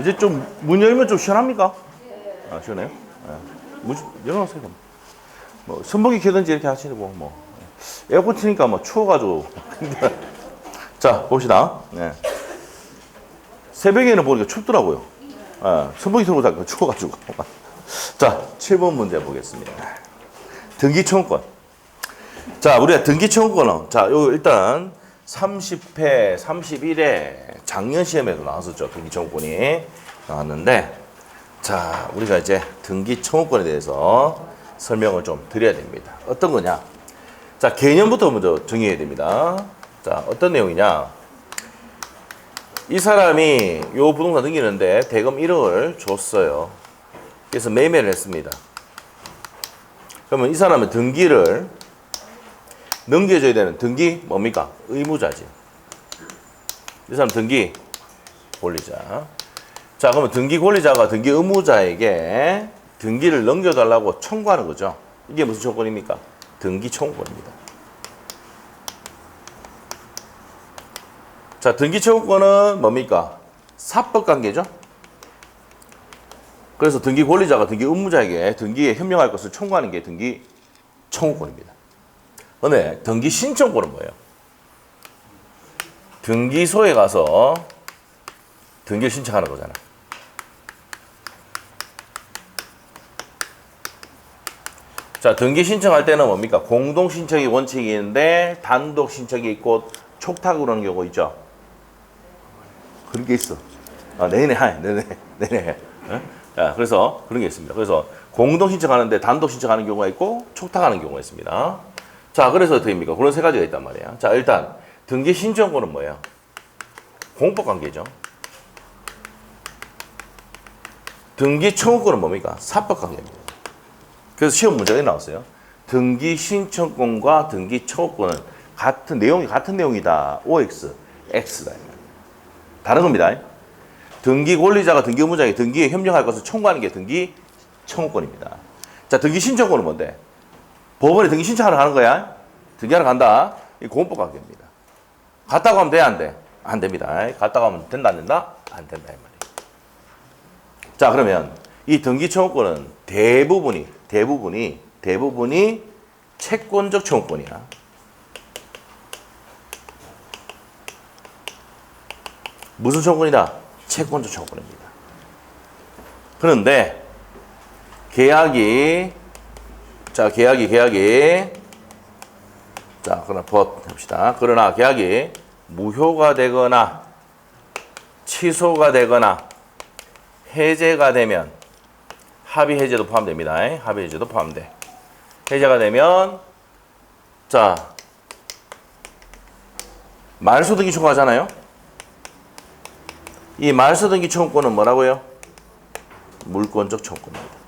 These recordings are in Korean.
이제 좀 문 열면 좀 시원합니까? 아, 시원해요? 네. 문 열어놓으세요. 그럼. 뭐 선풍기 켜든지 이렇게 하시고 뭐 에어컨 트니까 뭐 추워가지고. 자 봅시다. 네. 새벽에는 보니까 춥더라고요. 선풍기 틀고 자니까 추워가지고. 자 7번 문제 보겠습니다. 등기청구권. 자 우리가 등기청구권은 자 요 일단 30회 31회 작년 시험에도 나왔었죠. 등기청구권이 나왔는데 자 우리가 이제 등기청구권에 대해서 설명을 좀 드려야 됩니다. 어떤 거냐? 자 개념부터 먼저 정의해야 됩니다. 자 어떤 내용이냐? 이 사람이 요 부동산 등기는데 대금 1억을 줬어요. 그래서 매매를 했습니다. 그러면 이 사람은 등기를 넘겨줘야 되는 등기 뭡니까? 의무자지. 이 사람 등기 권리자. 자 그러면 등기 권리자가 등기 의무자에게 등기를 넘겨달라고 청구하는 거죠. 이게 무슨 청구권입니까? 등기 청구권입니다. 자 등기 청구권은 뭡니까? 사법관계죠. 그래서 등기 권리자가 등기 의무자에게 등기에 협력할 것을 청구하는 게 등기 청구권입니다. 근데 등기 신청권은 뭐예요? 등기소에 가서 등기를 신청하는 거잖아. 자, 등기 신청할 때는 뭡니까? 공동 신청이 원칙이 있는데 단독 신청이 있고 촉탁으로 하는 경우 있죠. 그런 게 있어. 네네. 자, 그래서 그런 게 있습니다. 그래서 공동 신청하는데 단독 신청하는 경우가 있고 촉탁하는 경우가 있습니다. 자, 그래서 어떻게 됩니까? 그런 세 가지가 있단 말이야. 자, 일단 등기 신청권은 뭐예요? 공법 관계죠. 등기 청구권은 뭡니까? 사법 관계입니다. 그래서 시험 문제가 나왔어요. 등기 신청권과 등기 청구권은 내용이 같은 내용이다. OX, X다. 다른 겁니다. 등기 권리자가 등기 의무자에게 등기에 협력할 것을 청구하는 게 등기 청구권입니다. 자, 등기 신청권은 뭔데? 법원에 등기 신청하러 가는 거야. 등기하러 간다. 이 공법 관계입니다. 갔다고 하면 돼, 안 돼? 안 됩니다. 갔다고 하면 된다, 안 된다? 안 된다, 이 말이에요. 자, 그러면 이 등기 청구권은 대부분이 채권적 청구권이야. 무슨 청구권이다? 채권적 청구권입니다. 그런데 계약이 자, 그럼 법 합시다. 그러나 계약이 무효가 되거나 취소가 되거나 해제가 되면 합의 해제도 포함됩니다. 합의 해제도 포함돼. 해제가 되면 자, 말소 등기 청구하잖아요. 이 말소 등기 청구권은 뭐라고요? 물권적 청구권입니다.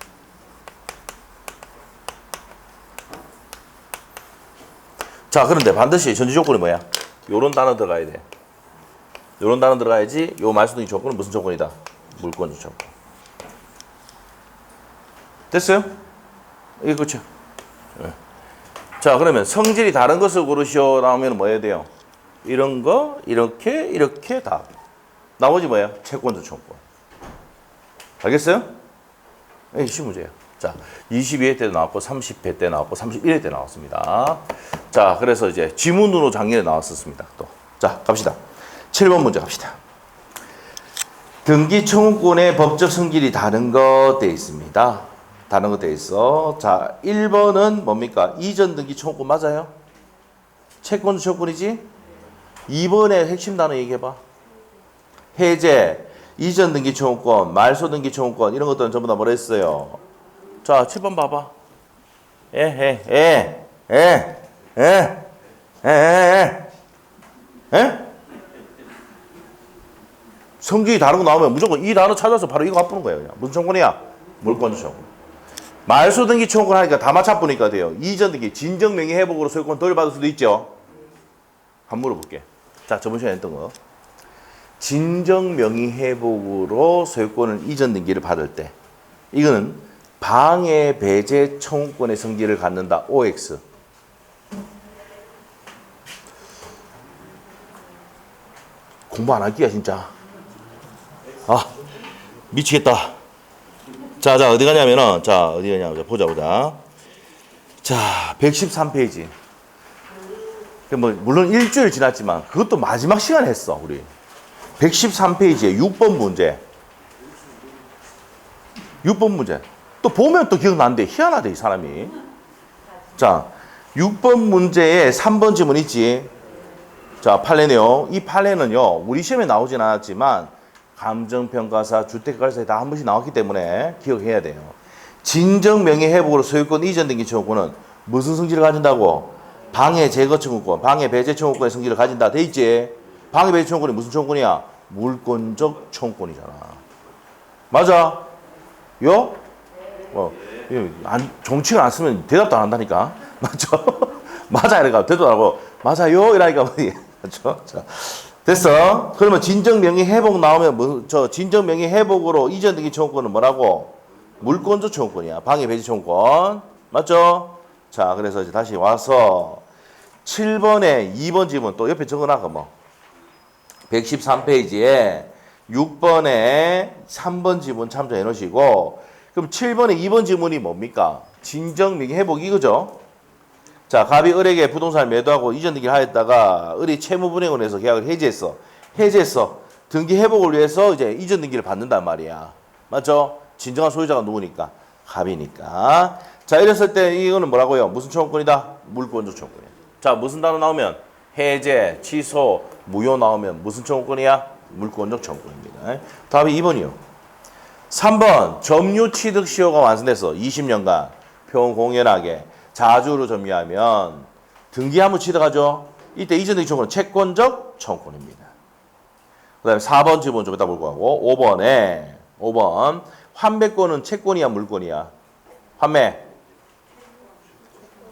자, 그런데 반드시 전제 조건이 뭐야? 요런 단어 들어가야 돼. 요런 단어 들어가야지. 요 말소 등기 조건은 무슨 조건이다? 물권적 조건. 됐어요? 이게 그렇죠. 네. 자, 그러면 성질이 다른 것을 고르시오 나오면 뭐 해야 돼요? 이런 거, 이렇게 다. 나머지 뭐예요? 채권적 조건. 알겠어요? 네, 쉬운 문제예요. 자, 22회 때도 나왔고 30회 때 나왔고 31회 때 나왔습니다. 자, 그래서 이제 지문으로 작년에 나왔었습니다. 또. 자, 갑시다. 7번 문제 갑시다. 등기 청구권의 법적 성질이 다른 것 돼 있습니다. 다른 것 돼 있어. 자, 1번은 뭡니까? 이전 등기 청구권 맞아요? 채권 청구권이지? 2번의 핵심 단어 얘기해봐. 해제, 이전 등기 청구권, 말소 등기 청구권 이런 것들은 전부 다 뭐라 했어요? 자, 7번 봐봐. 성질이 다른 거 나오면 무조건 이 단어 찾아서 바로 이거 바꾸는 거예요. 그냥. 무슨 청구권이야? 물권적 청구권. 말소 등기 청구권 하니까 다 맞춰보니까 돼요. 이전 등기, 진정 명의 회복으로 소유권 돌려받을 수도 있죠. 한번 물어볼게. 자, 저번 시간에 했던 거. 진정 명의 회복으로 소유권을 이전 등기를 받을 때 이거는 방해 배제 청구권의 성질을 갖는다. OX. 공부 안 할게요, 진짜. 미치겠다. 자, 어디 가냐면은, 자, 어디 가냐, 보자. 자, 113페이지. 뭐, 물론 일주일 지났지만, 그것도 마지막 시간에 했어, 우리. 113페이지에 6번 문제. 6번 문제. 또 보면 또 기억나는데, 희한하대, 이 사람이. 자, 6번 문제에 3번 지문 있지? 자, 판례네요. 이 판례는요, 우리 시험에 나오진 않았지만, 감정평가사, 주택가사에 다 한 번씩 나왔기 때문에 기억해야 돼요. 진정 명예회복으로 소유권 이전 등기 청구권은 무슨 성질을 가진다고? 방해 제거 청구권, 방해 배제 청구권의 성질을 가진다 돼 있지? 방해 배제 청구권이 무슨 청구권이야? 물권적 청구권이잖아. 맞아? 요? 정치를 안 쓰면 대답도 안 한다니까. 맞죠? 맞아 이러니까 대답도 안 하고 맞아요 이러니까 맞죠? 자, 됐어. 그러면 진정 명예 회복 나오면 진정 명예 회복으로 이전 등기 청구권은 뭐라고? 물권적 청구권이야. 방해 배제 청구권. 맞죠? 자, 그래서 이제 다시 와서 7번에 2번 지문 또 옆에 적어놔. 뭐 113페이지에 6번에 3번 지문 참조해 놓으시고, 그럼 7번에 2번 지문이 뭡니까? 진정 명예 회복 이거죠? 자, 갑이 을에게 부동산을 매도하고 이전 등기를 하였다가 을이 채무분행을 해서 계약을 해지했어. 등기 회복을 위해서 이제 이전 등기를 받는단 말이야. 맞죠? 진정한 소유자가 누구니까? 갑이니까. 자, 이랬을 때 이거는 뭐라고요? 무슨 청구권이다? 물권적 청구권이야. 자, 무슨 단어 나오면? 해제, 취소, 무효 나오면 무슨 청구권이야? 물권적 청구권입니다. 답이 2번이요. 3번 점유 취득 시효가 완성돼서 20년간 평공연하게 자주로 점유하면 등기하면 취득하죠. 이때 이전 등기 청구는 채권적 청구권입니다. 그 다음에 4번 지문 좀 이따 볼 거고 5번 환매권은 채권이야 물권이야? 환매.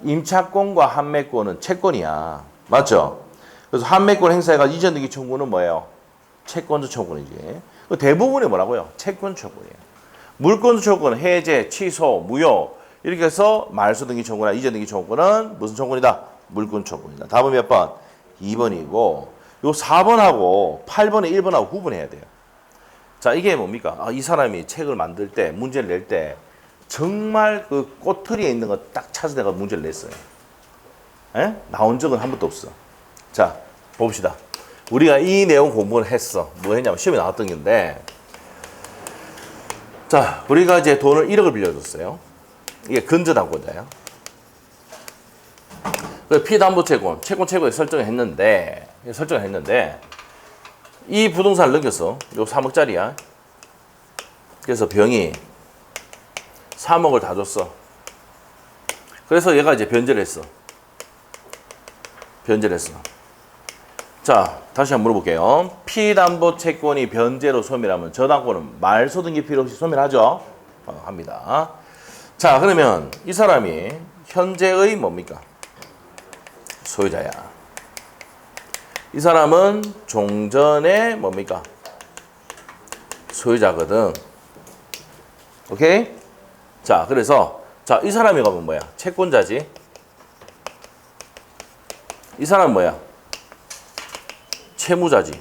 임차권과 환매권은 채권이야. 맞죠? 그래서 환매권 행사해가 이전 등기 청구는 뭐예요? 채권적 청구권이지. 대부분이 뭐라고요? 채권 청구예요. 물권적 청구는 해제, 취소, 무효 이렇게 해서 말소 등기 청구나 이전 등기 청구는 무슨 청구이다? 물권 청구이다. 답은 몇 번? 2번이고 요 4번하고 8번에 1번하고 구분해야 돼요. 자, 이게 뭡니까? 이 사람이 책을 만들 때 문제를 낼 때 정말 그 꼬투리에 있는 거 딱 찾아내가 문제를 냈어요. 에? 나온 적은 한 번도 없어. 자, 봅시다. 우리가 이 내용 공부를 했어. 뭐 했냐면 시험에 나왔던 건데, 자, 우리가 이제 돈을 1억을 빌려줬어요. 이게 근저당권자예요. 피담보채권, 채권 최고에 설정을 했는데, 이 부동산을 넘겼어. 요 3억짜리야. 그래서 병이 3억을 다 줬어. 그래서 얘가 이제 변제를 했어. 자, 다시 한번 물어볼게요. 피담보채권이 변제로 소멸하면 저당권은 말소 등기 필요 없이 소멸하죠? 합니다. 자, 그러면 이 사람이 현재의 뭡니까? 소유자야. 이 사람은 종전의 뭡니까? 소유자거든. 오케이? 자, 그래서 자, 이 사람이 가면 뭐야? 채권자지. 이 사람은 뭐야? 채무자지.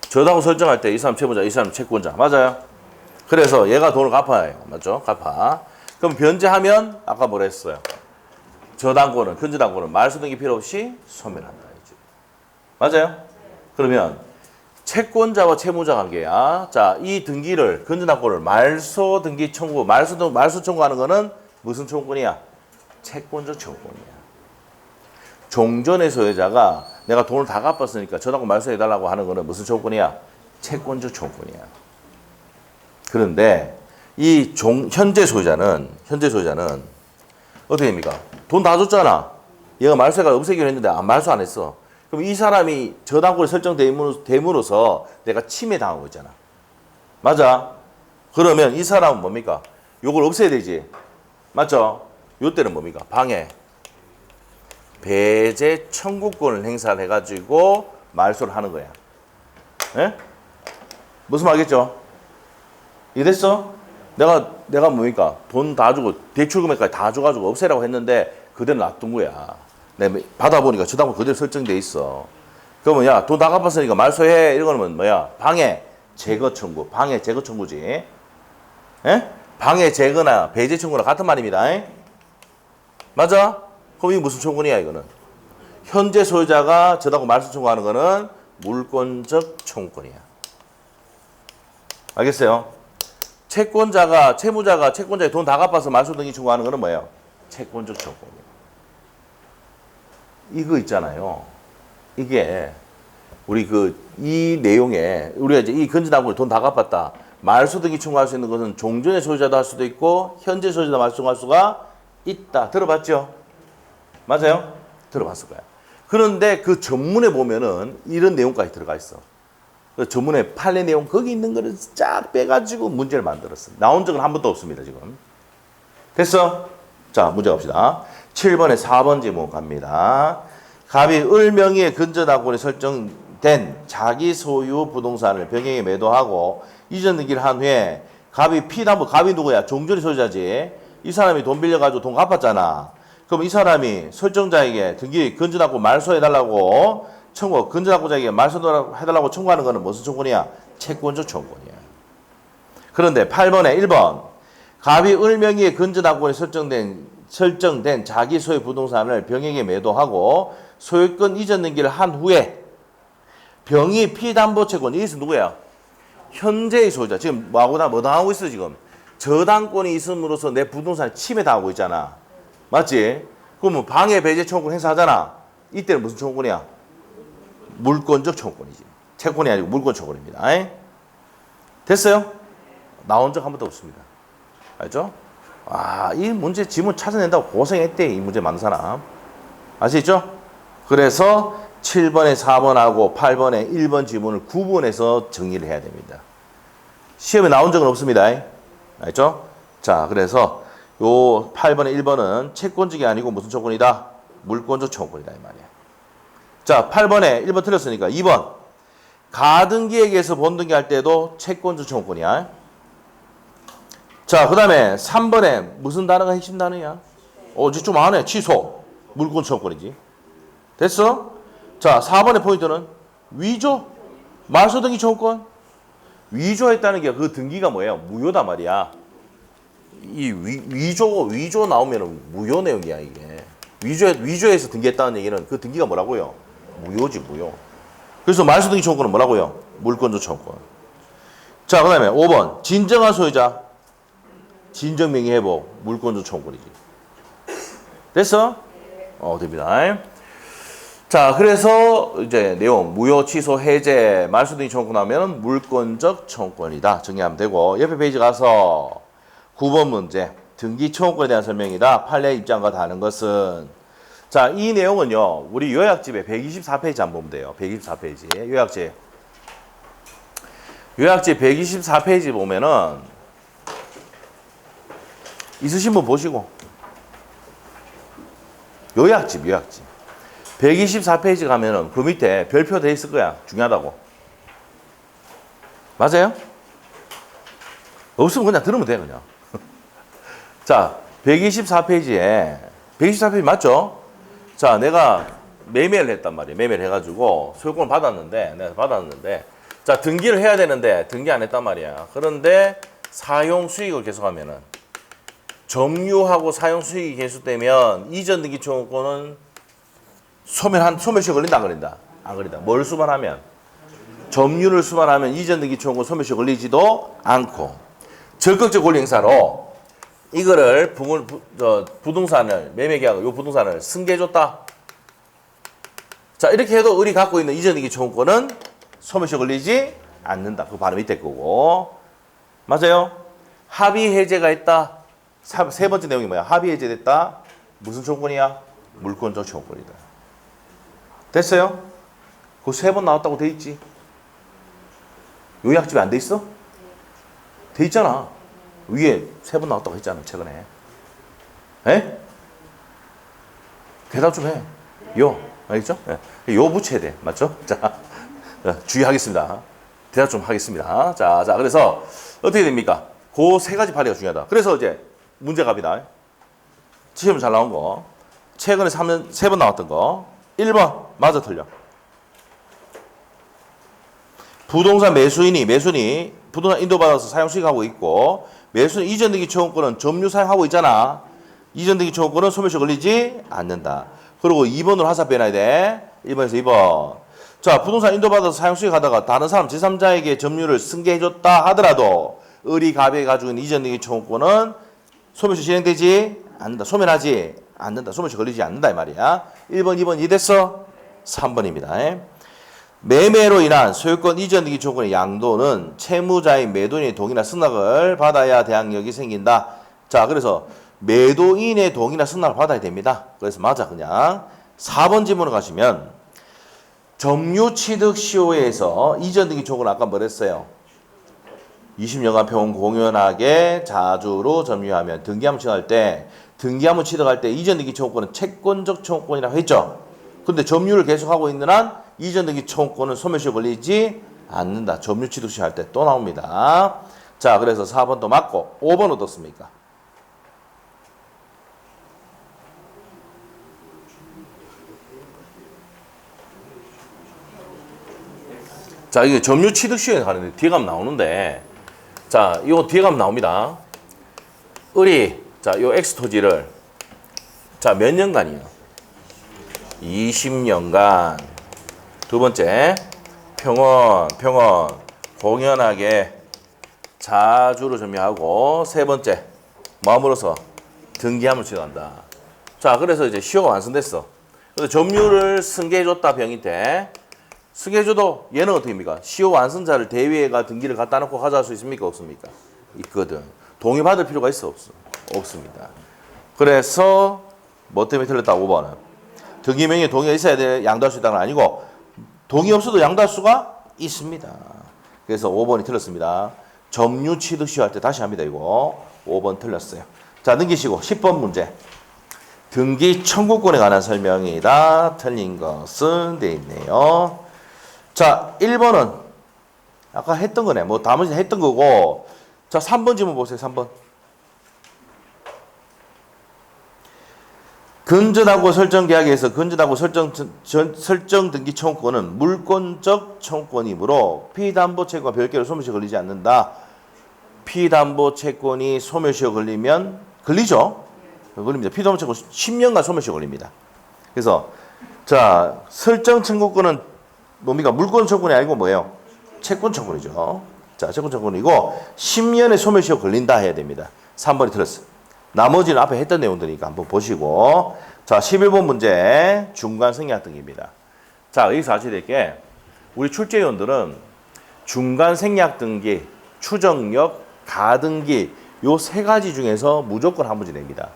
저당권 설정할 때 이 사람 채무자, 이 사람 채권자. 맞아요? 그래서 얘가 돈을 갚아요. 맞죠? 갚아. 그럼 변제하면 아까 뭐라 했어요? 저당권은, 근저당권은 말소 등기 필요 없이 소멸한다. 맞아요? 그러면 채권자와 채무자 관계야. 자, 이 등기를, 근저당권을 말소 등기 청구, 말소 청구하는 거는 무슨 청구권이야? 채권적 청구권이야. 종전의 소유자가 내가 돈을 다 갚았으니까 저당권 말소해달라고 하는 거는 무슨 청구권이야? 채권적 청구권이야. 그런데 이 현재 소유자는 어떻게 됩니까? 돈 다 줬잖아. 얘가 말소가 없애기로 했는데 말소 안 했어. 그럼 이 사람이 저당권이 설정됨으로써 내가 침해당한 거 있잖아. 맞아? 그러면 이 사람은 뭡니까? 요걸 없애야 되지. 맞죠? 요때는 뭡니까? 방해. 배제 청구권을 행사를 해가지고 말소를 하는 거야. 예? 무슨 말겠죠? 이해됐어? 내가 뭡니까? 돈 다 주고 대출 금액까지 다 줘가지고 없애라고 했는데 그대로 놔둔 거야. 내가 받아보니까 저당권 그대로 설정돼 있어. 그러면 야, 돈 다 갚았으니까 말소해. 이러면 뭐야? 방해, 제거 청구. 방해 제거 청구지. 예? 방해 제거나 배제 청구나 같은 말입니다. 맞아? 그럼 이게 무슨 청구냐 이거는? 현재 소유자가 저하고 말소 청구하는 거는 물권적 청구권이야. 알겠어요? 채권자가 채권자의 돈 다 갚아서 말소 등기 청구하는 거는 뭐예요? 채권적 청구권이야. 이거 있잖아요. 이게 우리 이 내용에 우리가 이제 이 건전당국을 돈 다 갚았다. 말소 등기 청구할 수 있는 것은 종전의 소유자도 할 수도 있고 현재 소유자도 말소 청구할 수가 있다. 들어봤죠? 맞아요? 들어봤을 거야. 그런데 그 전문에 보면은 이런 내용까지 들어가 있어. 그 전문에 판례 내용 거기 있는 거를 쫙 빼가지고 문제를 만들었어. 나온 적은 한 번도 없습니다, 지금. 됐어? 자, 문제 갑시다. 7번에 4번 지문 갑니다. 갑이 을 명의의 건전당국에 설정된 자기 소유 부동산을 병행에 매도하고 이전 등기를 한 후에 갑이 피담보, 갑이 누구야? 종전의 소유자지. 이 사람이 돈 빌려가지고 돈 갚았잖아. 그럼 이 사람이 설정자에게 등기 건전당국 말소해달라고 청구, 건전당국자에게 말소해달라고 청구하는 거는 무슨 청구냐? 채권적 청구권이야. 그런데 8번에 1번 갑이 을 명의의 건전당국에 설정된 자기 소유 부동산을 병에게 매도하고 소유권 이전 등기를 한 후에 병이 피담보채권, 여기서 누구야? 현재의 소유자. 지금 뭐 당하고 있어 지금? 저당권이 있음으로써 내 부동산을 침해당하고 있잖아. 맞지? 그러면 방해 배제 청구권 행사하잖아. 이때는 무슨 청구권이야? 물권적 청구권이지. 채권이 아니고 물권 청구권입니다. 됐어요? 나온 적 한 번도 없습니다. 알죠? 아, 이 문제 지문 찾아낸다고 고생했대. 이 문제 많은 사람. 아시죠? 그래서 7번에 4번하고 8번에 1번 지문을 구분해서 정리를 해야 됩니다. 시험에 나온 적은 없습니다. 알죠? 자, 그래서 요 8번에 1번은 채권적이 아니고 무슨 청구권이다? 물권적 청구권이다 이 말이야. 자, 8번에 1번 틀렸으니까 2번 가등기에게서 본등기 할 때도 채권적 청구권이야. 자, 그 다음에 3번에 무슨 단어가 핵심 단어야? 이제 좀 안 해. 취소. 물권 청구권이지. 됐어? 자, 4번의 포인트는 위조. 말소 등기 청구권. 위조했다는 게 그 등기가 뭐예요? 무효다 말이야. 이 위조 나오면 무효 내용이야 이게. 위조해서 등기했다는 얘기는 그 등기가 뭐라고요? 무효지 무효. 그래서 말소 등기 청구권은 뭐라고요? 물권적 청구권. 자, 그 다음에 5번 진정한 소유자 진정명의 회복 물권적 청구권이지. 됐어? 됩니다. 자, 그래서 이제 내용 무효 취소 해제 말소 등기 청구권 하면 물권적 청구권이다 정리하면 되고, 옆에 페이지 가서 9번 문제 등기 청구권에 대한 설명이다. 판례 입장과 다른 것은. 자, 이 내용은요 우리 요약집에 124페이지 한번 보면 돼요. 124페이지 요약집 124페이지 보면은 있으신 분 보시고 요약집 124페이지 가면은 그 밑에 별표 돼 있을 거야. 중요하다고. 맞아요? 없으면 그냥 들으면 돼 그냥. 자, 124페이지에 124페이지 맞죠? 자, 내가 매매를 했단 말이에요. 매매를 해가지고 소유권을 받았는데 자, 등기를 해야 되는데 등기 안 했단 말이야. 그런데 사용 수익을 계속하면은 점유하고 사용 수익이 계속되면 이전 등기 청구권은 소멸시효 걸린다 안 걸린다? 안 걸린다. 뭘 수반하면? 점유를 수반하면 이전 등기 청구권 소멸시효 걸리지도 않고 적극적 권리 행사로 이거를 부동산을 매매계약을 요 부동산을 승계해줬다. 자, 이렇게 해도 을이 갖고 있는 이전 등기 청구권은 소멸시효 걸리지 않는다. 그 바로 밑에 거고. 맞아요? 합의 해제가 있다. 세 번째 내용이 뭐야? 합의 해제됐다. 무슨 청구권이야? 물권적 청구권이다. 됐어요? 그 세 번 나왔다고 돼 있지? 요약집에 안 돼 있어? 돼 있잖아. 위에 세 번 나왔다고 했잖아, 최근에. 에? 대답 좀 해. 알겠죠? 예. 요 붙여야 돼. 맞죠? 자, 주의하겠습니다. 대답 좀 하겠습니다. 자, 그래서 어떻게 됩니까? 그 세 가지 판례가 중요하다. 그래서 이제 문제 갑니다. 시험 잘 나온 거. 최근에 세 번 나왔던 거. 1번. 맞아, 틀려. 부동산 매수인이 부동산 인도받아서 사용 수익하고 있고 매수인 이전 등기 청구권은 점유 사용하고 있잖아. 이전 등기 청구권은 소멸시 걸리지 않는다. 그리고 2번으로 하사 빼놔야 돼. 1번에서 2번. 자, 부동산 인도받아서 사용 수익하다가 다른 사람 제3자에게 점유를 승계해줬다 하더라도 을이 갑이 가지고 있는 이전 등기 청구권은 소멸시 진행되지 않는다. 소멸하지 않는다. 소멸시 걸리지 않는다 이 말이야. 1번, 2번 이해됐어? 3번입니다. 매매로 인한 소유권 이전 등기 청구권의 양도는 채무자인 매도인의 동의나 승낙을 받아야 대항력이 생긴다. 자, 그래서 매도인의 동의나 승낙을 받아야 됩니다. 그래서 맞아 그냥. 4번 지문으로 가시면 점유취득시효에서 이전 등기 청구는 아까 뭐랬어요? 20년간 평온 공연하게 자주로 점유하면 등기함을 취득할 때 등기함을 취득할 때 이전 등기 청구권은 채권적 청구권이라고 했죠. 근데 점유를 계속하고 있는 한 이전 등기 청구권은 소멸시효 걸리지 않는다. 점유 취득시 할 때 또 나옵니다. 자, 그래서 4번도 맞고 5번 어떻습니까? 자, 이게 점유 취득시효에 가는데 뒤에 가면 나오는데 자, 이거 뒤에 가면 나옵니다. 을이 자, 요 X 토지를 자, 몇 년간이요? 20년간. 두 번째, 평온, 공연하게 자주로 점유하고, 세 번째, 마음으로서 등기함을 취득한다. 자, 그래서 이제 시효가 완성됐어. 근데 점유를 승계해줬다, 병인테. 승계해줘도 얘는 어떻게 합니까? 시효 완성자를 대위에가 등기를 갖다 놓고 가져갈 수 있습니까? 없습니까? 있거든. 동의받을 필요가 있어? 없어? 없습니다. 그래서 뭐 때문에 틀렸다? 5번은. 등기명의 동의가 있어야 돼 양도할 수 있다는 건 아니고 동의 없어도 양도할 수가 있습니다. 그래서 5번이 틀렸습니다. 점유 취득시효 할 때 다시 합니다. 이거 5번 틀렸어요. 자, 넘기시고 10번 문제. 등기 청구권에 관한 설명이다. 틀린 것은 돼 있네요. 자, 1번은 아까 했던 거네. 뭐 나머지 했던 거고. 자, 3번 지문 보세요. 3번. 근저당권 설정 계약에서 근저당권 설정 등기 청구권은 물권적 청구권이므로 피담보 채권과 별개로 소멸시효 걸리지 않는다. 피담보 채권이 소멸시효 걸리면 걸리죠? 걸립니다. 피담보 채권 10년간 소멸시효 걸립니다. 그래서 자, 설정 청구권은 뭡니까? 물권 청구권이 아니고 뭐예요? 채권 청구권이죠. 자, 채권 청구권이고 10년의 소멸시효 걸린다 해야 됩니다. 3번이 틀렸어요. 나머지는 앞에 했던 내용들이니까 한번 보시고. 자, 11번 문제 중간 생략 등기입니다. 자, 여기서 아셔야 될 게 우리 출제위원들은 중간 생략 등기, 추정력, 가등기 요 세 가지 중에서 무조건 한 문제 냅니다.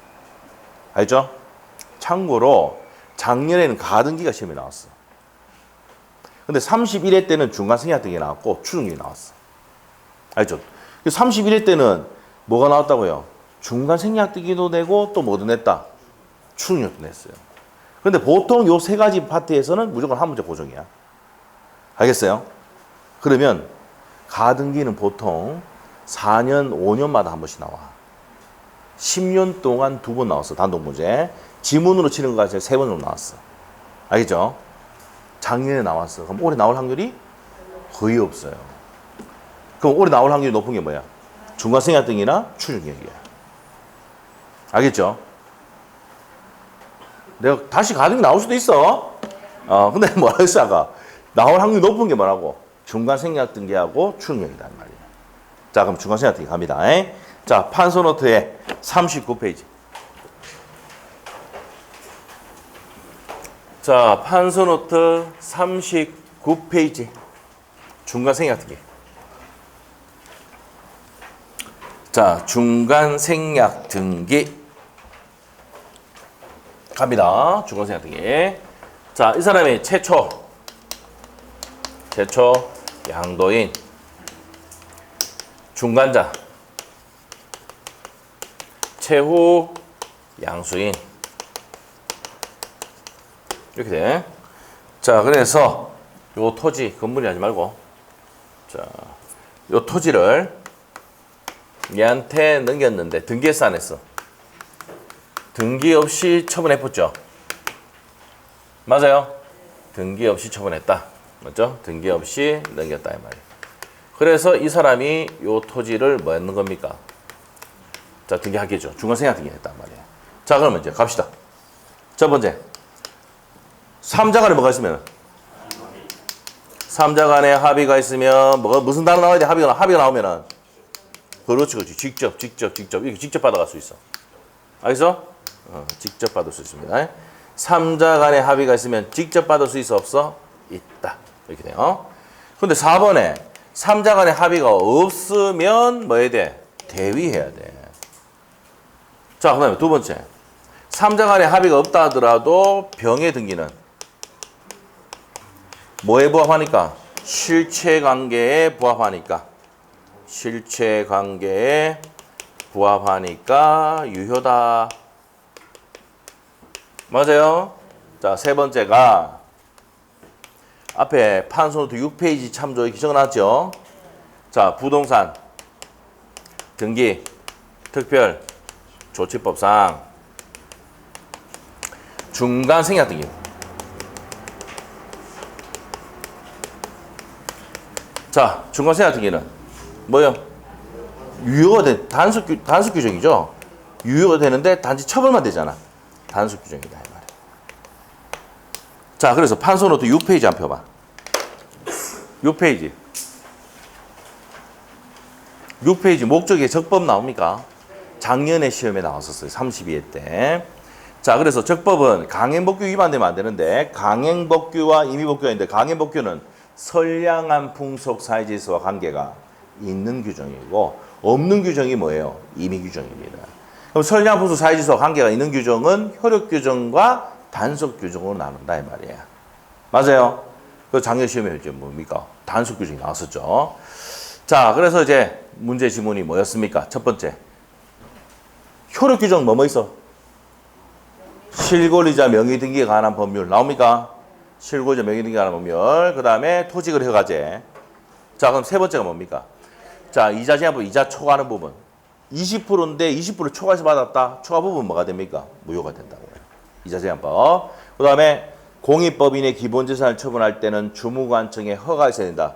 알죠? 참고로 작년에는 가등기가 시험에 나왔어. 근데 31회 때는 중간 생략 등기 나왔고 추정력이 나왔어. 알죠? 31회 때는 뭐가 나왔다고요? 중간 생략 등기도 내고 또 뭐도 냈다? 추정력도 냈어요. 근데 보통 요 세 가지 파트에서는 무조건 한 문제 고정이야. 알겠어요? 그러면 가등기는 보통 4년, 5년마다 한 번씩 나와. 10년 동안 2번 나왔어. 단독 문제. 지문으로 치는 거가 3번으로 나왔어. 알겠죠? 작년에 나왔어. 그럼 올해 나올 확률이 거의 없어요. 그럼 올해 나올 확률이 높은 게 뭐야? 중간 생략 등기나 추정력이야. 알겠죠? 내가 다시 가등기 나올 수도 있어. 근데 뭐라 했어, 아까? 나올 확률이 높은 게 뭐라고? 중간 생략 등기하고 추정력이다, 말이야. 자, 그럼 중간 생략 등기 갑니다. 자, 판서노트의 39페이지. 자, 판서노트 39페이지. 중간 생략 등기. 자, 중간 생략 등기. 갑니다. 중간 생략 등기. 자, 이 사람이 최초 양도인, 중간자, 최후 양수인. 이렇게 돼. 자, 그래서 요 토지, 건물이 하지 말고, 자, 요 토지를 얘한테 넘겼는데 등기했어, 안 했어? 등기 없이 처분해봤죠? 맞아요? 등기 없이 처분했다. 맞죠? 등기 없이 넘겼다 이 말이에요. 그래서 이 사람이 요 토지를 뭐 했는 겁니까? 자, 등기하겠죠. 중간생약 등기했단 말이에요. 자, 그러면 이제 갑시다. 첫 번째. 3자 간에 뭐가 있으면? 3자 간에 합의가 있으면 무슨 단어 나와야 돼? 합의가 나오면은 그렇지. 직접 이렇게 직접 받아갈 수 있어. 알겠어? 직접 받을 수 있습니다. 3자 간에 합의가 있으면 직접 받을 수 있어 없어? 있다. 이렇게 돼요. 근데 4번에 3자 간에 합의가 없으면 뭐 해야 돼? 대위해야 돼. 자, 그 다음에 두 번째. 3자 간에 합의가 없다 하더라도 병의 등기는 뭐에 부합하니까? 실체관계에 부합하니까. 실체관계에 부합하니까 유효다. 맞아요? 자, 세 번째가 앞에 판소노트 6페이지 참조 이렇게 적어놨죠? 자, 부동산 등기 특별 조치법상 중간 생략 등기. 자, 중간 생략 등기는 뭐요? 유효가 된 단속 규정이죠. 유효가 되는데 단지 처벌만 되잖아. 단속 규정이다 이 말이야. 자, 그래서 판소노트 6페이지 한 펴봐. 6페이지. 6페이지 목적의 적법 나옵니까? 작년에 시험에 나왔었어요. 32회 때. 자, 그래서 적법은 강행법규 위반되면 안 되는데 강행법규와 임의법규가 있는데 강행법규는 선량한 풍속 사회질서와 관계가 있는 규정이고 없는 규정이 뭐예요? 임의규정입니다. 그럼 선량한 풍속 사회질서와 관계가 있는 규정은 효력규정과 단속규정으로 나눈다 이 말이에요. 맞아요? 그 작년 시험에 이제 뭡니까? 단속규정이 나왔었죠. 자, 그래서 이제 문제 지문이 뭐였습니까? 첫 번째. 효력규정 뭐뭐 있어? 실권리자 명의등기에 관한 법률 나옵니까? 실권리자 명의등기에 관한 법률. 그 다음에 토지거래 허가제. 자, 그럼 세 번째가 뭡니까? 자, 이자 제한법, 이자 초과하는 부분. 20%인데 20% 초과해서 받았다. 초과 부분 뭐가 됩니까? 무효가 된다고요. 이자 제한법. 그 다음에 공익법인의 기본재산을 처분할 때는 주무관청에 허가가 있어야 된다.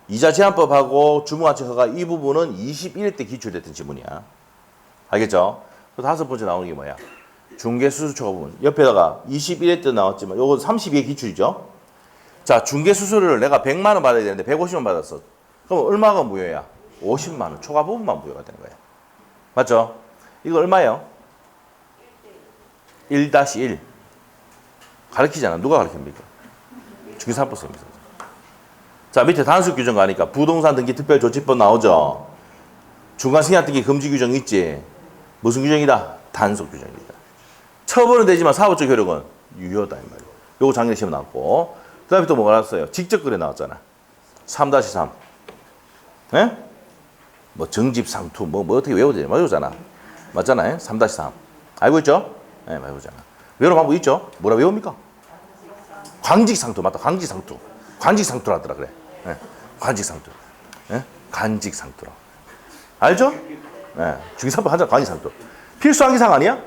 이자 제한법하고 주무관청 허가 이 부분은 21일 때 기출됐던 지문이야. 알겠죠? 그 다섯 번째 나오는 게 뭐야? 중개수수 초과 부분. 옆에다가 21회 때 나왔지만 요거 32회 기출이죠. 자, 중개수수료를 내가 100만 원 받아야 되는데 150원 받았어. 그럼 얼마가 무효야? 50만 원. 초과 부분만 무효가 되는 거야. 맞죠? 이거 얼마예요? 1-1. 가르치잖아. 누가 가르칩니까? 중개사법 선생님이. 자, 밑에 단속 규정 가니까 부동산 등기 특별조치법 나오죠. 중간 승낙 등기 금지 규정 있지. 무슨 규정이다? 단속 규정이다. 처벌은 되지만 사법적 효력은 유효다 이 말이에요. 요거 작년 시험 나왔고. 그다음에 또 뭐가 나왔어요? 직접 거래 나왔잖아. 3-3. 예? 뭐 정집상투 뭐 어떻게 외워야 되냐? 외우잖아. 맞잖아요. 3-3. 알고 있죠? 예, 네, 외우잖아. 외우는 방법 있죠? 뭐라 외웁니까? 광직상투 맞다. 광직상투. 관직상투라더라 그래. 예, 관직상투. 예? 간직상투라. 알죠? 예, 중개사법 하자 관직상투. 필수한 기상 아니야?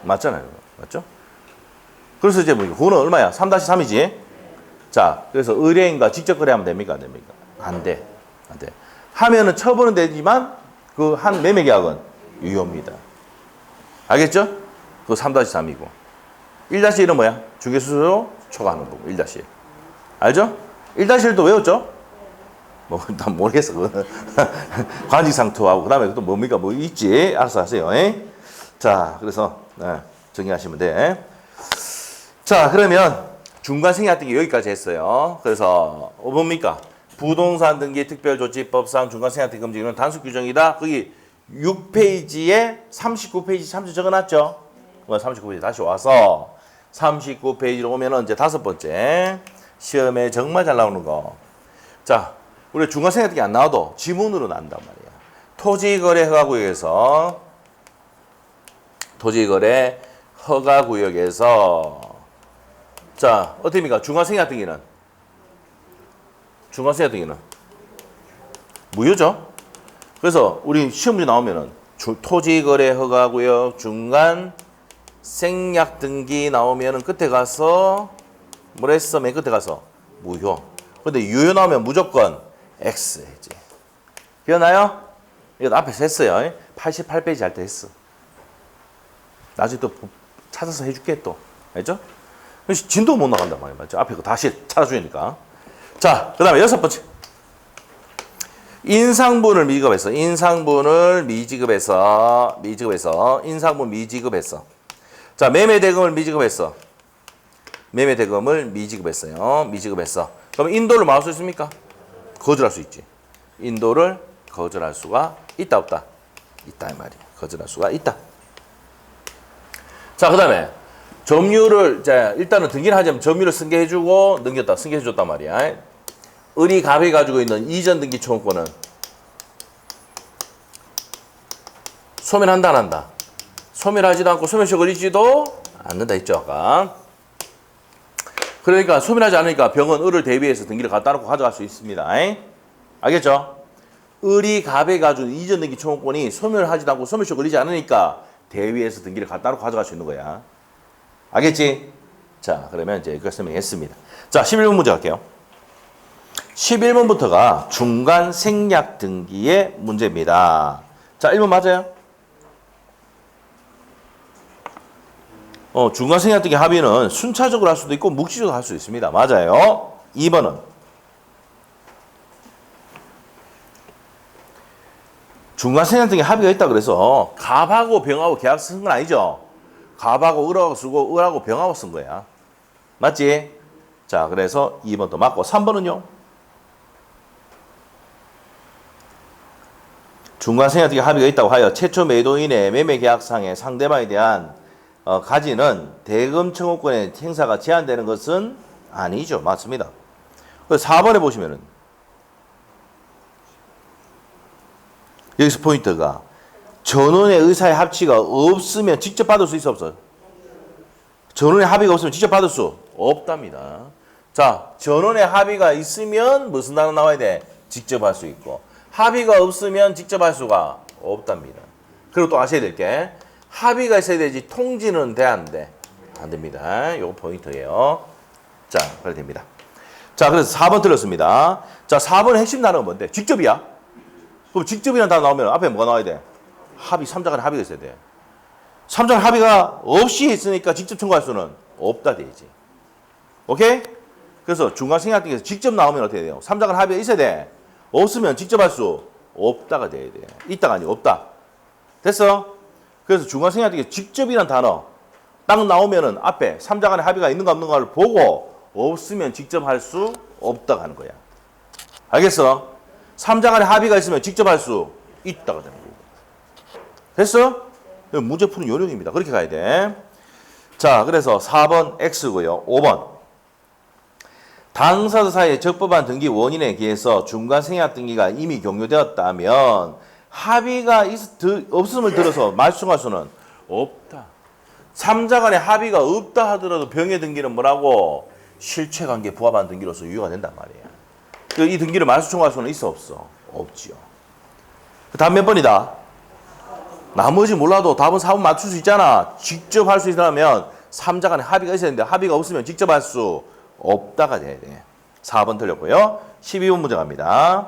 맞잖아요. 맞죠? 그래서 이제 뭐 그거는 얼마야? 3-3이지. 자, 그래서 의뢰인과 직접 거래하면 됩니까? 안 됩니까? 안 돼. 안 돼. 하면은 처벌은 되지만 그 한 매매 계약은 유효입니다. 알겠죠? 그거 3-3이고. 1-1은 뭐야? 중개수수료 초과하는 부분. 1-1. 알죠? 1-1도 외웠죠? 뭐, 난 모르겠어. 관직상투하고, 그 다음에 또 뭡니까? 뭐 있지? 알아서 하세요. 에? 자, 그래서, 네, 정리하시면 돼. 자, 그러면 중간 생략 등기 여기까지 했어요. 그래서, 뭡니까? 부동산 등기 특별조치법상 중간 생략 등기 금지는 단속 규정이다. 거기 6페이지에 39페이지 참조 적어놨죠? 39페이지 다시 와서 39페이지로 오면은 이제 다섯 번째. 시험에 정말 잘 나오는 거. 자, 우리 중간 생략 등기 안 나와도 지문으로 난단 말이야. 토지거래 허가구역에서 자, 어떻습니까? 중간 생략 등기는 무효죠? 그래서 우리 시험 문제 나오면은 토지거래 허가구역 중간 생략 등기 나오면은 끝에 가서 뭐라 했어? 맨 끝에 가서 무효. 근데 유효 나오면 무조건 X 해야지. 기억나요? 이거 앞에서 했어요. 88페이지 할 때 했어. 나중에 또 찾아서 해줄게 또. 알죠? 진도 못 나간단 말이야. 맞죠? 앞에 거 다시 찾아주니까. 자, 그 다음에 6번째. 인상분을 미지급했어. 인상분을 미지급해서. 인상분 미지급했어. 자, 매매대금을 미지급했어. 매매대금을 미지급했어요. 미지급했어. 그럼 인도를 뭐 할 수 있습니까? 거절할 수 있지. 인도를 거절할 수가 있다, 없다? 있다, 이 말이야. 거절할 수가 있다. 자, 그 다음에 점유를, 자, 일단은 등기를 하자면 점유를 승계해주고 넘겼다, 승계해줬단 말이야. 을이 갑이 가지고 있는 이전 등기 청구권은 소멸한다, 안 한다? 소멸하지도 않고 소멸시 걸리지도 않는다 했죠, 아까. 그러니까 소멸하지 않으니까 병은 을을 대비해서 등기를 갖다 놓고 가져갈 수 있습니다. 알겠죠? 을이 갑에 가지고 이전 등기 청구권이 소멸하지도 않고 소멸시 걸리지 않으니까 대위에서 등기를 갖다 놓고 가져갈 수 있는 거야. 알겠지? 자, 그러면 이제 이걸 설명했습니다. 자, 11번 문제 갈게요. 11번부터가 중간 생략 등기의 문제입니다. 자, 1번 맞아요? 중간 생략 등기 합의는 순차적으로 할 수도 있고 묵시적으로 할 수 있습니다. 맞아요. 2번은 중간 생략 등기 합의가 있다 그래서 갑하고 병하고 계약서 쓴 건 아니죠. 갑하고 을하고 쓰고 을하고 병하고 쓴 거야. 맞지? 자, 그래서 2번도 맞고 3번은요? 중간 생략 등기 합의가 있다고 하여 최초 매도인의 매매 계약상의 상대방에 대한 가지는 대금 청구권의 행사가 제한되는 것은 아니죠. 맞습니다. 4번에 보시면은 여기서 포인트가 전원의 의사의 합치가 없으면 직접 받을 수 있어, 없어요? 전원의 합의가 없으면 직접 받을 수 없답니다. 자, 전원의 합의가 있으면 무슨 단어 나와야 돼? 직접 할 수 있고, 합의가 없으면 직접 할 수가 없답니다. 그리고 또 아셔야 될 게 합의가 있어야 되지 통지는 돼, 안 돼? 안 됩니다. 요거 포인트예요. 자, 그래 됩니다. 자, 그래서 4번 틀렸습니다. 자, 4번의 핵심 단어가 뭔데? 직접이야? 그럼 직접이라는 단어 나오면 앞에 뭐가 나와야 돼? 합의, 3자간의 합의가 있어야 돼. 3자간 합의가 없이 있으니까 직접 청구할 수는 없다 되지. 오케이? 그래서 중간 생략 등에서 직접 나오면 어떻게 돼요? 3자간 합의가 있어야 돼. 없으면 직접 할 수 없다가 돼야 돼. 있다가 아니고 없다. 됐어? 그래서 중간 생략 등에서 직접이라는 단어 딱 나오면은 앞에 3자간의 합의가 있는가 없는가를 보고 없으면 직접 할 수 없다고 하는 거야. 알겠어? 3자간의 합의가 있으면 직접 할 수 있다가 되는 거고. 됐어? 문제 푸는 요령입니다. 그렇게 가야 돼. 자, 그래서 4번 X고요. 5번. 당사자 사이의 적법한 등기 원인에 의해서 중간 생략 등기가 이미 종료되었다면 합의가 없음을 들어서 말씀할 수는 없다. 3자간의 합의가 없다 하더라도 병의 등기는 뭐라고? 실체관계 부합한 등기로서 유효가 된단 말이야. 이 등기를 말소 청구할 수는 있어, 없어? 없지요. 답 몇 번이다? 나머지 몰라도 답은 4번 맞출 수 있잖아. 직접 할 수 있다면 3자간의 합의가 있어야 되는데 합의가 없으면 직접 할 수 없다가 돼야 돼. 4번 틀렸고요. 12번 문제 갑니다.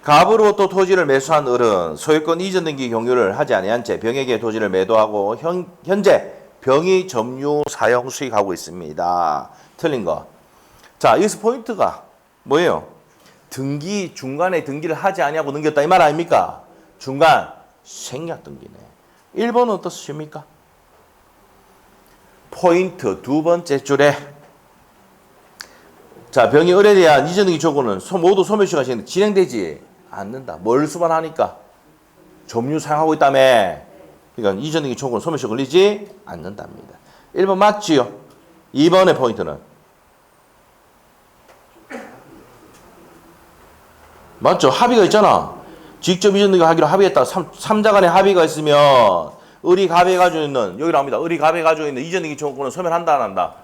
갑으로부터 토지를 매수한 을은 소유권 이전 등기 종료를 하지 아니한 채 병에게 토지를 매도하고 현재 병이 점유 사용 수익하고 있습니다. 틀린 거. 자, 여기서 포인트가 뭐예요? 등기, 중간에 등기를 하지 아니하고 넘겼다 이 말 아닙니까? 중간 생략 등기네. 1번은 어떻습니까? 포인트 두 번째 줄에 자, 병이 을에 대한 이전 등기 청구는 모두 소멸시효가 진행되지 않는다. 뭘 수반하니까? 점유 사용하고 있다며. 그러니까 이전 등기 청구는 소멸시효 걸리지 않는답니다. 1번 맞지요? 2번의 포인트는 맞죠? 합의가 있잖아. 직접 이전 등기 하기로 합의했다. 3자간의 합의가 있으면 을이 갑에 가지고 있는 여기 나옵니다. 을이 갑에 가지고 있는 이전 등기 청구는 소멸한다, 안 한다?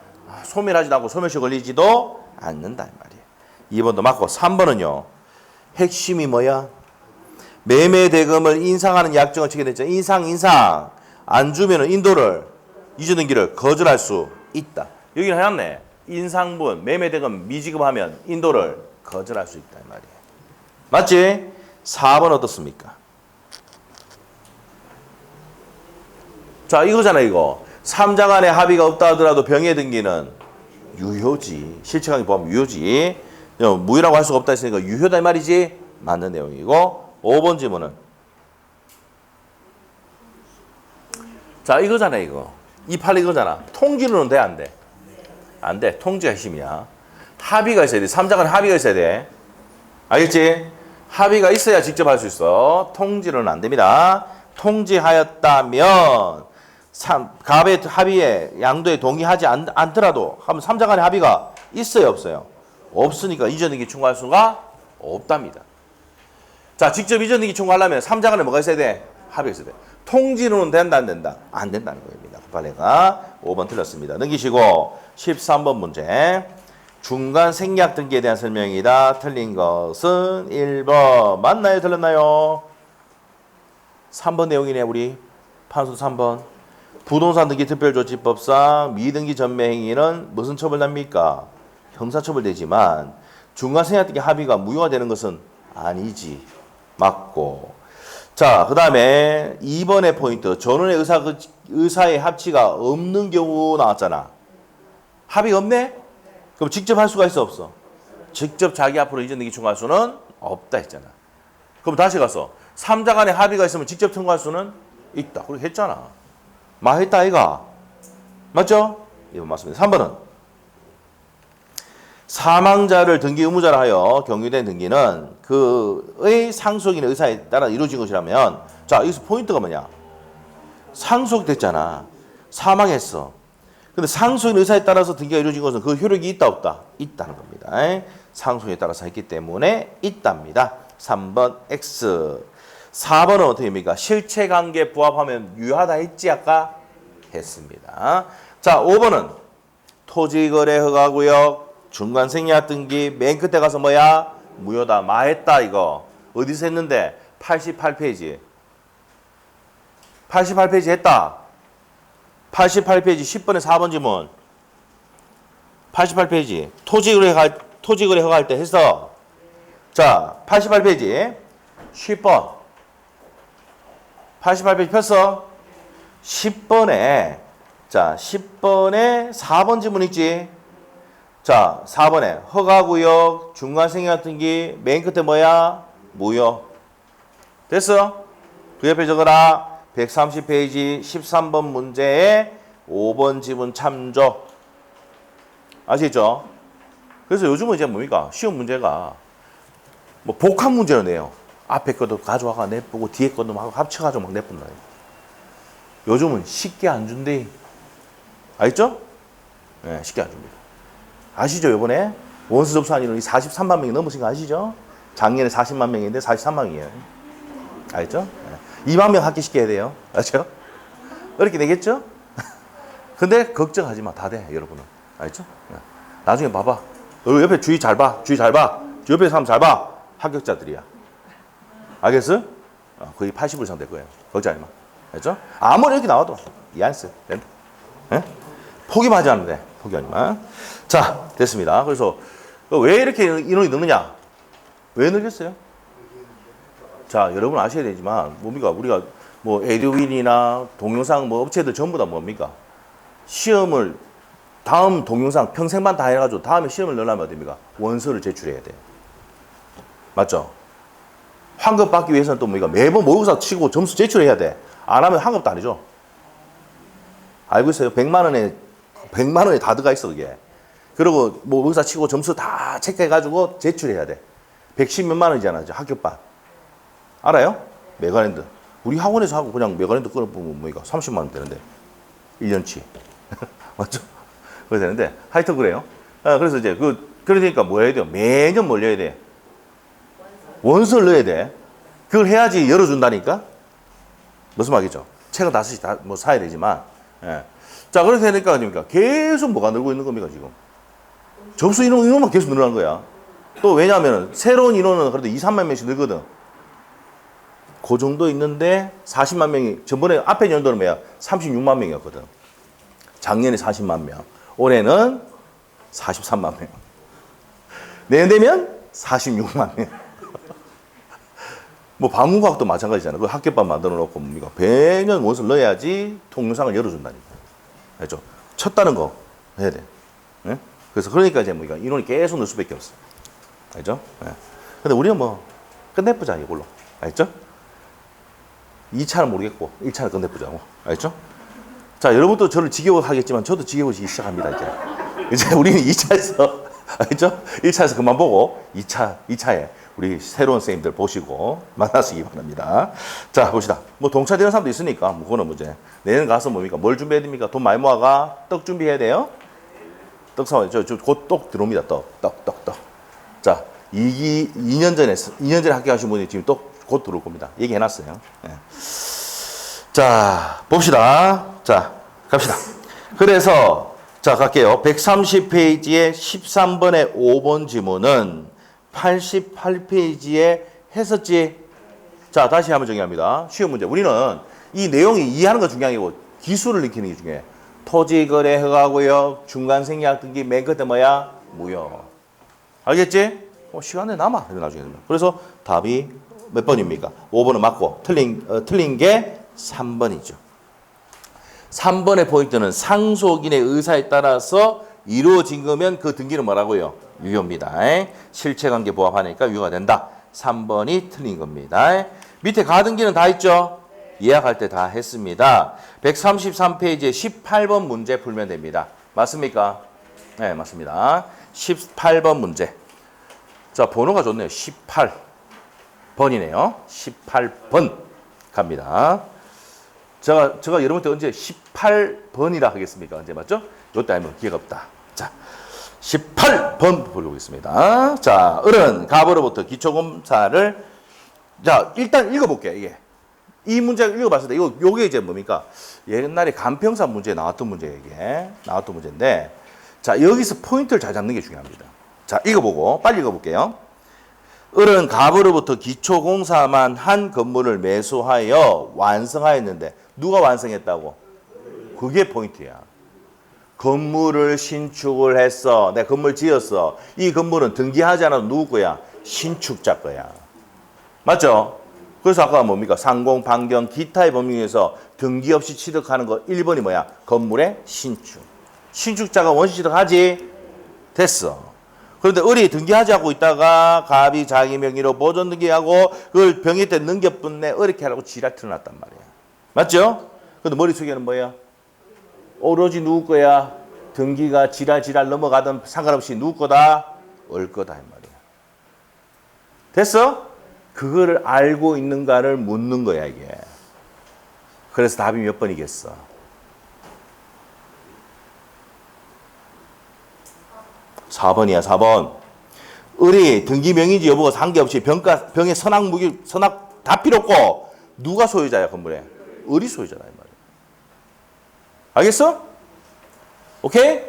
소멸하지도 않고 소멸시효 걸리지도 않는다 이 말이에요. 2번도 맞고 3번은요. 핵심이 뭐야? 매매 대금을 인상하는 약정을 치게 됐죠. 인상 안 주면은 인도를 이전 등기를 거절할 수 있다. 여기는 해놨네. 인상분, 매매대금 미지급하면 인도를 거절할 수 있다 이 말이에요. 맞지? 4번 어떻습니까? 자, 이거잖아 이거. 3자 간의 합의가 없다 하더라도 병의 등기는 유효지. 실체관계 포함 유효지. 무효라고 할 수가 없다 했으니까 유효다 이 말이지. 맞는 내용이고. 5번 질문은 자, 이거잖아 이거. 이 판례 이거잖아. 통지로는 돼 안 돼? 안 돼. 통지가 핵심이야. 합의가 있어야 돼. 3자 간의 합의가 있어야 돼. 알겠지? 합의가 있어야 직접 할 수 있어. 통지로는 안 됩니다. 통지하였다면 갑의 합의에 양도에 동의하지 않더라도 하면 3자 간의 합의가 있어요 없어요? 없으니까 이전등기 청구할 수가 없답니다. 자, 직접 이전등기 청구하려면 3자 간에 뭐가 있어야 돼? 합의가 있어야 돼. 통지로는 된다 안 된다? 안 된다는 겁니다. 판례가 5번 틀렸습니다. 넘기시고 13번 문제. 중간 생략 등기에 대한 설명이다. 틀린 것은 1번. 맞나요? 틀렸나요? 3번 내용이네 우리. 판수 3번. 부동산 등기 특별조치법상 미등기 전매 행위는 무슨 처벌납니까? 형사처벌되지만 중간 생략 등기 합의가 무효가 되는 것은 아니지. 맞고. 자, 그 다음에 2번의 포인트. 전원의 의사의 합치가 없는 경우 나왔잖아. 합의가 없네? 그럼 직접 할 수가 있어 없어? 직접 자기 앞으로 이전등기 청구할 수는 없다 했잖아. 그럼 다시 가서 3자 간의 합의가 있으면 직접 청구할 수는 있다. 그렇게 했잖아. 말했다 아이가. 맞죠? 2번 맞습니다. 3번은 사망자를 등기 의무자로 하여 경유된 등기는 그의 상속인의 의사에 따라 이루어진 것이라면, 자, 여기서 포인트가 뭐냐? 상속됐잖아. 사망했어. 근데 상속인 의사에 따라서 등기가 이루어진 것은 그 효력이 있다 없다? 있다는 겁니다. 상속에 따라서 했기 때문에 있답니다. 3번 X. 4번은 어떻게 됩니까? 실체관계 부합하면 유효하다 했지 아까? 했습니다. 자, 5번은 토지거래 허가구역 중간생략 등기 맨 끝에 가서 뭐야? 무효다. 마했다 이거. 어디서 했는데? 88페이지. 88페이지 했다. 88페이지 10번에 4번 지문. 88페이지. 토지거래 허가할 때 했어. 자, 88페이지 10번. 88페이지 폈어. 10번에 자, 10번에 4번 지문 있지? 자, 4번에 허가구역 중간생략 등기 맨 끝에 뭐야? 무효. 됐어? 그 옆에 적어라. 130페이지 13번 문제에 5번 지문 참조. 아시겠죠? 그래서 요즘은 이제 뭡니까? 시험 문제가 뭐 복합 문제로 내요. 앞에 것도 가져와가 내보고 뒤에 것도 막 합쳐가지고 막 내본다. 요즘은 쉽게 안 준대. 알겠죠? 네, 쉽게 안 줍니다. 아시죠? 이번에 원수 접수한 인원이 43만 명이 넘으신 거 아시죠? 작년에 40만 명인데 43만 명이에요. 알겠죠? 네. 2만 명 합격시켜야 돼요. 알죠? 어렵게 되겠죠? 근데 걱정하지 마. 다 돼, 여러분은. 알겠죠? 네. 나중에 봐봐. 옆에 주의 잘 봐. 주의 잘 봐. 옆에 사람 잘 봐. 합격자들이야. 알겠어? 거의 80% 이상 될 거예요. 걱정하지 마. 알겠죠? 아무리 이렇게 나와도 이해했어요. 네? 포기만 하지 않는데. 포기하지 마. 자, 됐습니다. 그래서 왜 이렇게 인원이 늦느냐? 왜 늘겠어요? 자, 여러분 아셔야 되지만 뭡니까? 우리가 뭐 에듀윈이나 동영상 뭐 업체들 전부 다 뭡니까? 시험을 다음 동영상 평생만 다 해가지고 다음에 시험을 넣으려면 어딥니까? 원서를 제출해야 돼요. 맞죠? 환급 받기 위해서는 또 뭡니까? 매번 모의고사 치고 점수 제출해야 돼. 안 하면 환급도 아니죠. 알고 있어요? 100만 원에 다 들어가 있어, 그게. 그리고 뭐 모의고사 치고 점수 다 체크해가지고 제출해야 돼. 110몇만 원이잖아, 학급반. 알아요? 메가랜드. 우리 학원에서 하고 그냥 메가랜드 끊어보면 뭐니까 30만 원 되는데. 1년치. 맞죠? 그래 되는데. 하여튼 그래요. 그래서 이제 그러니까 뭐 해야 돼요? 매년 뭘 넣어야 돼? 원서를 넣어야 돼. 그걸 해야지 열어준다니까? 무슨 말이죠? 책은 다시 다 뭐 사야 되지만. 예. 자, 그렇게 되니까 아닙니까? 계속 뭐가 늘고 있는 겁니까, 지금? 접수 인원만 계속 늘어나는 거야. 또 왜냐하면 새로운 인원은 그래도 2, 3만 명씩 늘거든. 그 정도 있는데 40만 명이 전번에 앞에 연도는 뭐야? 36만 명이었거든. 작년에 40만 명. 올해는 43만 명. 내년 되면 46만 명. 뭐 방문과학도 마찬가지잖아요. 그 학교밥 만들어 놓고 뭡니까? 매년 원서를 넣어야지 통상을 열어준다니까. 알죠? 쳤다는 거 해야 돼. 네? 그래서 그러니까 이제 뭐 인원이 계속 늘 수밖에 없어. 알죠? 네. 근데 우리는 뭐 끝내보자 이걸로. 알죠? 2차는 모르겠고 1차는 끝내보자고. 알죠? 자, 여러분도 저를 지겨워하겠지만 저도 지겨워지기 시작합니다. 이제 우리는 2차에서 알죠? 1차에서 그만 보고 2차에 우리 새로운 선생님들 보시고 만나시기 바랍니다. 자, 봅시다. 뭐 동차되는 사람도 있으니까 뭐 그거는 문제. 내년 가서 뭡니까? 뭘 준비해야 됩니까? 돈 많이 모아가 떡 준비해야 돼요. 떡 사와요. 곧 떡 들어옵니다. 떡. 자, 2년 전에 합격하신 분이 지금 곧 들어올 겁니다. 얘기해놨어요. 네. 자, 봅시다. 자, 갑시다. 그래서 자, 갈게요. 130페이지에 13번에 5번 지문은 88페이지에 했었지. 자, 다시 한번 정리합니다. 쉬운 문제. 우리는 이 내용이 이해하는 거 중요한 게고 기술을 익히는 게 중요해. 토지거래 허가고요. 중간생계약 등기 맨 끝에 뭐야? 무효. 알겠지? 시간에 남아. 나중에. 그래서 답이 몇 번입니까? 5번은 맞고 틀린 게 3번이죠. 3번의 포인트는 상속인의 의사에 따라서 이루어진 거면 그 등기는 뭐라고요? 유효입니다. 실체관계 부합하니까 유효가 된다. 3번이 틀린 겁니다. 밑에 가등기는 다 있죠? 예약할 때 다 했습니다. 133페이지에 18번 문제 풀면 됩니다. 맞습니까? 네, 맞습니다. 18번 문제. 자, 번호가 좋네요. 18번이네요. 18번 갑니다. 제가 여러분한테 언제 18번이라 하겠습니까? 언제 맞죠? 요때 아니면 기회가 없다. 자, 18번 보겠습니다. 자, 어른 갑으로부터 기초검사를 자, 일단 읽어볼게요. 이게 이 문제 읽어봤을 때 요게 이제 뭡니까? 옛날에 간평사 문제에 나왔던 문제예요. 이게 나왔던 문제인데 자, 여기서 포인트를 잘 잡는 게 중요합니다. 자, 읽어보고 빨리 읽어볼게요. 어른 갑으로부터 기초공사만 한 건물을 매수하여 완성하였는데 누가 완성했다고? 그게 포인트야. 건물을 신축을 했어. 내가 건물 지었어. 이 건물은 등기하지 않아도 누구 거야? 신축자 거야. 맞죠? 그래서 아까 뭡니까? 상공, 반경, 기타의 법률에서 등기 없이 취득하는 거 1번이 뭐야? 건물의 신축. 신축자가 원시 취득하지? 됐어. 그런데 을이 등기하지 않고 있다가 갑이 자기 명의로 보존 등기하고 그걸 병이 때 넘겨뿐내 어렵게 하라고 지랄 틀어놨단 말이야. 맞죠? 근데 머릿속에는 뭐야? 오로지 누구 거야? 등기가 지랄 넘어가든 상관없이 누구 거다? 을 거다 이 말이야. 됐어? 그거를 알고 있는가를 묻는 거야 이게. 그래서 답이 몇 번이겠어? 4번이야 4번. 을이 등기 명의인지 여부가 상관없이 병의 선악 다 필요 없고 누가 소유자야 건물에? 을이 소유자다 이 말이야. 알겠어? 오케이?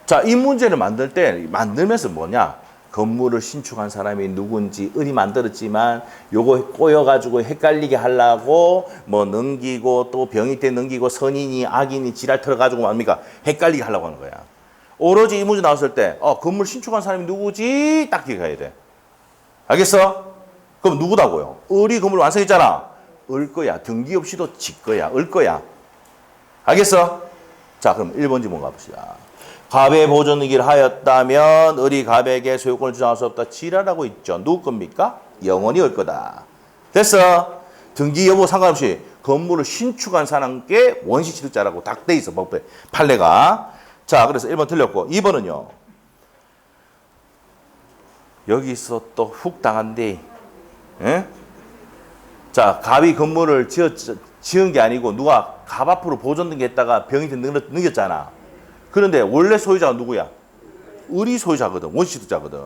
자, 이 문제를 만들면서 뭐냐? 건물을 신축한 사람이 누군지 을이 만들었지만 요거 꼬여가지고 헷갈리게 하려고 뭐 넘기고 또 병이 때 넘기고 선인이 악인이 지랄 털어가지고 뭡니까? 헷갈리게 하려고 하는 거야. 오로지 이 문제 나왔을 때 건물 신축한 사람이 누구지? 딱 기억해야 돼. 알겠어? 그럼 누구다고요? 을이 건물 완성했잖아. 을 거야. 등기 없이도 지 거야. 을 거야. 알겠어? 자, 그럼 1번 지문 가봅시다. 갑의 보존 등기를 하였다면 을이 갑에게 소유권을 주장할 수 없다. 지랄하고 있죠. 누구 겁니까? 영원히 을 거다. 됐어? 등기 여부 상관없이 건물을 신축한 사람께 원시 취득자라고 딱 돼 있어. 법에 판례가. 자, 그래서 1번 틀렸고 2번은요. 여기서 또 훅 당한대. 예? 자, 갑이 건물을 지은 게 아니고 누가 갑 앞으로 보존 등기했다가 병이 넘겼잖아. 그런데 원래 소유자가 누구야? 을이 소유자거든. 원시 취득자거든.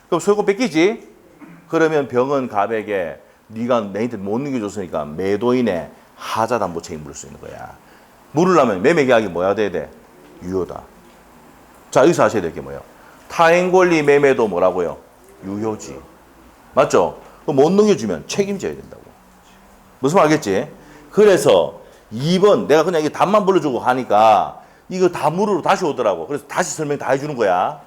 그럼 소유권 뺏기지? 그러면 병은 갑에게 네가 내한테 못 넘겨줬으니까 매도인의 하자담보 책임 물을 수 있는 거야. 물으려면 매매계약이 뭐야 돼야 돼? 유효다. 자, 여기서 하셔야 될 게 뭐예요? 타인권리 매매도 뭐라고요? 유효지. 맞죠? 그럼 못 넘겨주면 책임져야 된다고. 무슨 말 알겠지? 그래서 2번 내가 그냥 이 답만 불러주고 하니까 이거 다 물으로 다시 오더라고. 그래서 다시 설명 다 해주는 거야.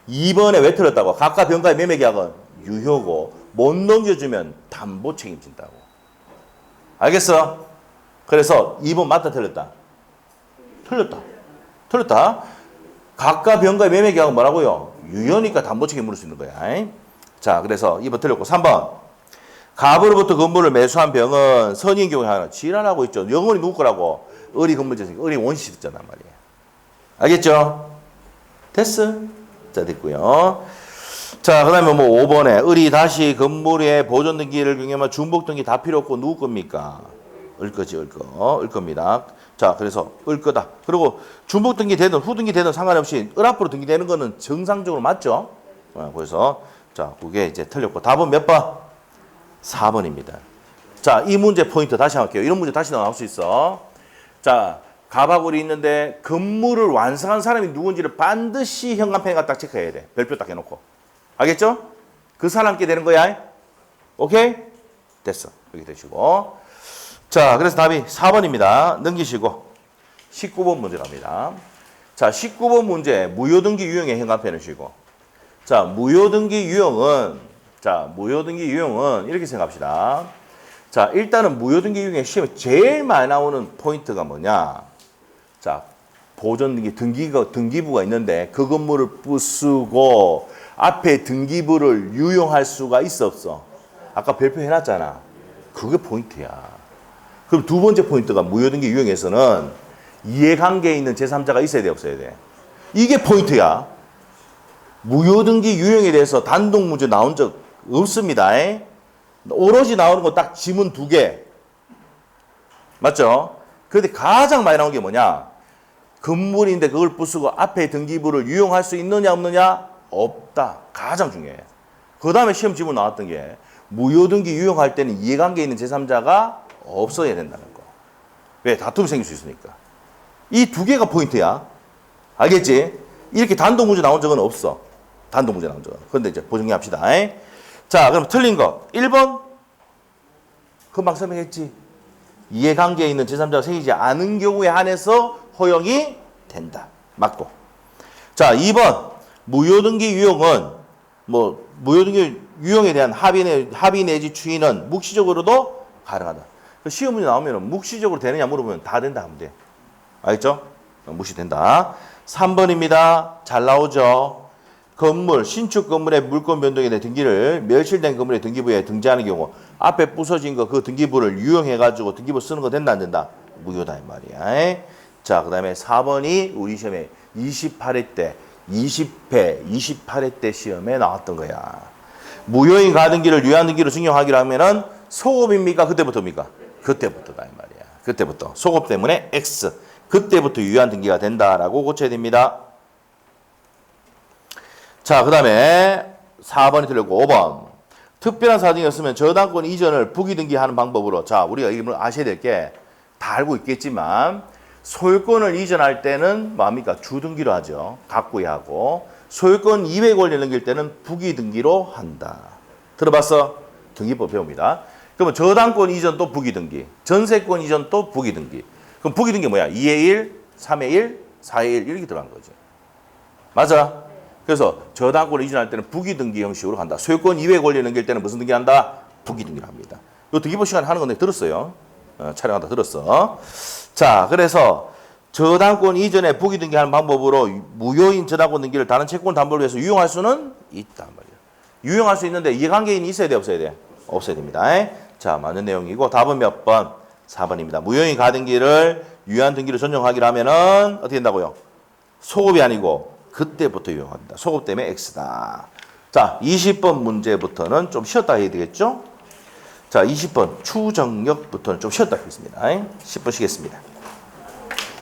2번에 왜 틀렸다고? 각각 병가의 매매계약은 유효고 못 넘겨주면 담보 책임진다고. 알겠어? 그래서 2번 맞다 틀렸다? 틀렸다. 각각 병가의 매매계약은 뭐라고요? 유효니까 담보 책임 물을 수 있는 거야. 자, 그래서 2번 틀렸고 3번. 갑으로부터 건물을 매수한 병은 선인 경우에 하나 지랄하고 있죠. 영원히 누구 거라고? 을이 건물재생, 을이 원시 있잖아 말이야. 알겠죠? 됐어? 자, 됐고요. 자, 그 다음에 뭐 5번에 을이 다시 건물의 보존 등기를 경험한 중복 등기 다 필요 없고 누구 겁니까? 을 거지, 을 겁니다. 자, 그래서 을 거다. 그리고 중복 등기 되든 후등기 되든 상관없이 을 앞으로 등기되는 거는 정상적으로 맞죠? 그래서 자, 그게 이제 틀렸고 답은 몇 번? 4번입니다. 자, 이 문제 포인트 다시 할게요. 이런 문제 다시 나올 수 있어. 자, 갑하고리 있는데 건물을 완성한 사람이 누군지를 반드시 현관펜에 딱 체크해야 돼. 별표 딱 해놓고. 알겠죠? 그 사람께 되는 거야. 오케이? 됐어. 여기 되시고. 자, 그래서 답이 4번입니다. 넘기시고 19번 문제 갑니다. 자, 19번 문제 무효등기 유형의 현관펜을 쉬고. 자, 무효등기 유형은 이렇게 생각합시다. 자, 일단은 무효등기 유형의 시험에 제일 많이 나오는 포인트가 뭐냐? 자, 보존등기, 등기부가 있는데 그 건물을 부수고 앞에 등기부를 유용할 수가 있어 없어? 아까 별표 해놨잖아. 그게 포인트야. 그럼 두 번째 포인트가 무효등기 유형에서는 이해관계에 있는 제3자가 있어야 돼 없어야 돼? 이게 포인트야. 무효등기 유형에 대해서 단독 문제 나온 적 없습니다. 오로지 나오는 거 딱 지문 2개. 맞죠? 그런데 가장 많이 나온 게 뭐냐? 건물인데 그걸 부수고 앞에 등기부를 유용할 수 있느냐 없느냐? 없다. 가장 중요해. 그 다음에 시험 지문 나왔던 게 무효등기 유용할 때는 이해관계에 있는 제3자가 없어야 된다는 거. 왜? 다툼이 생길 수 있으니까. 이 2개가 포인트야. 알겠지? 이렇게 단독 문제 나온 적은 없어. 단독 문제 나온 적은. 그런데 이제 보정합시다. 자, 그럼 틀린 거. 1번. 금방 설명했지. 이해관계에 있는 제3자가 생기지 않은 경우에 한해서 허용이 된다. 맞고. 자, 2번. 무효등기 유형은 무효등기 유형에 대한 합의 내지 추인은 묵시적으로도 가능하다. 시험 문제 나오면 묵시적으로 되느냐 물어보면 다 된다 하면 돼. 알겠죠? 묵시된다. 3번입니다. 잘 나오죠? 건물, 신축 건물의 물권 변동에 대한 등기를 멸실된 건물의 등기부에 등재하는 경우 앞에 부서진 거 그 등기부를 유용해가지고 등기부 쓰는 거 된다 안 된다? 무효다 이 말이야. 자, 그 다음에 4번이 우리 시험에 28회 때 28회 때 시험에 나왔던 거야. 무효인 가등기를 유효한 등기로 증용하기로 하면은 소급입니까? 그때부터입니까? 그때부터다 이 말이야. 그때부터 소급 때문에 X. 그때부터 유효한 등기가 된다라고 고쳐야 됩니다. 자, 그 다음에 4번이 틀렸고 5번. 특별한 사정이었으면 저당권 이전을 부기등기하는 방법으로. 자, 우리가 이걸 아셔야 될 게 다 알고 있겠지만 소유권을 이전할 때는 뭡니까? 주등기로 하죠. 갖고 하고. 소유권 이외의 권리를 넘길 때는 부기등기로 한다. 들어봤어? 등기법 배웁니다. 그러면 저당권 이전 또 부기등기. 전세권 이전 또 부기등기. 그럼 부기등기 뭐야? 2의 1, 3의 1, 4의 1 이렇게 들어간 거지. 맞아? 그래서 저당권을 이전할 때는 부기등기 형식으로 간다. 소유권 이외의 권리를 넘길 때는 무슨 등기한다? 부기등기를 합니다. 이 등기법 시간에 하는 건데 들었어요. 촬영하다 들었어. 자, 그래서 저당권 이전에 부기등기하는 방법으로 무효인 저당권 등기를 다른 채권 담보를 위해서 유용할 수는 있단 말이에요. 유용할 수 있는데 이해관계인이 있어야 돼 없어야 돼? 없어야 됩니다. 자, 맞는 내용이고 답은 몇 번? 4번입니다. 무효인 가등기를 유효한 등기로 전용하기로 하면은 어떻게 된다고요? 소급이 아니고 그때부터 유용한다. 소급 때문에 X다. 자, 20번 문제부터는 좀 쉬었다 해야 되겠죠? 자, 20번 추정력부터는 좀 쉬었다 하겠습니다. 10분 쉬겠습니다.